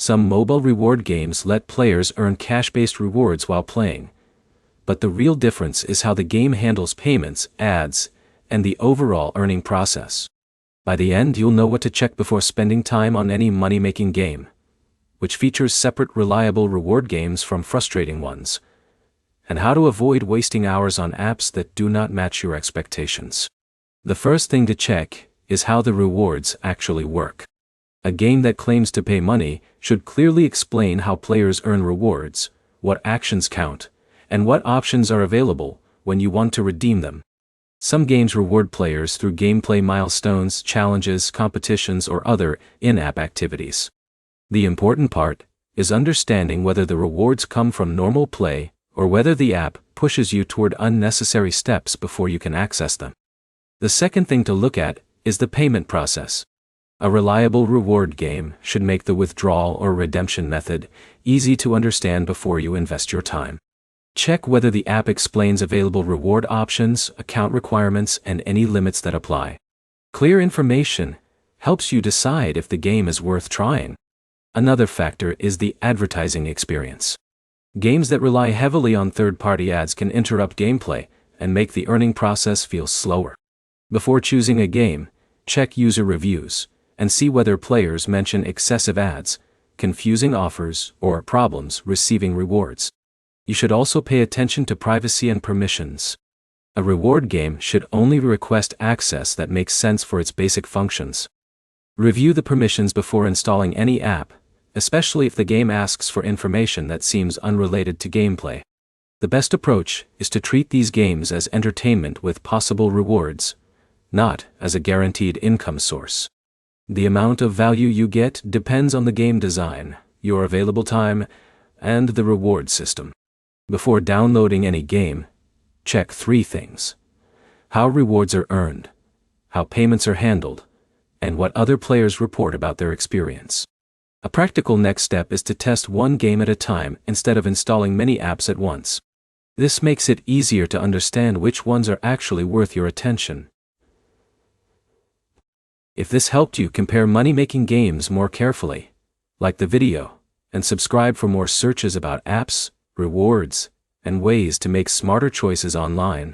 Some mobile reward games let players earn cash-based rewards while playing. But the real difference is how the game handles payments, ads, and the overall earning process. By the end, you'll know what to check before spending time on any money-making game, which features separate reliable reward games from frustrating ones, and how to avoid wasting hours on apps that do not match your expectations. The first thing to check is how the rewards actually work. A game that claims to pay money should clearly explain how players earn rewards, what actions count, and what options are available when you want to redeem them. Some games reward players through gameplay milestones, challenges, competitions, or other in-app activities. The important part is understanding whether the rewards come from normal play or whether the app pushes you toward unnecessary steps before you can access them. The second thing to look at is the payment process. A reliable reward game should make the withdrawal or redemption method easy to understand before you invest your time. Check whether the app explains available reward options, account requirements, and any limits that apply. Clear information helps you decide if the game is worth trying. Another factor is the advertising experience. Games that rely heavily on third-party ads can interrupt gameplay and make the earning process feel slower. Before choosing a game, check user reviews and see whether players mention excessive ads, confusing offers, or problems receiving rewards. You should also pay attention to privacy and permissions. A reward game should only request access that makes sense for its basic functions. Review the permissions before installing any app, especially if the game asks for information that seems unrelated to gameplay. The best approach is to treat these games as entertainment with possible rewards, not as a guaranteed income source. The amount of value you get depends on the game design, your available time, and the reward system. Before downloading any game, check 3 things: how rewards are earned, how payments are handled, and what other players report about their experience. A practical next step is to test one game at a time instead of installing many apps at once. This makes it easier to understand which ones are actually worth your attention. If this helped you compare money-making games more carefully, like the video, and subscribe for more searches about apps, rewards, and ways to make smarter choices online.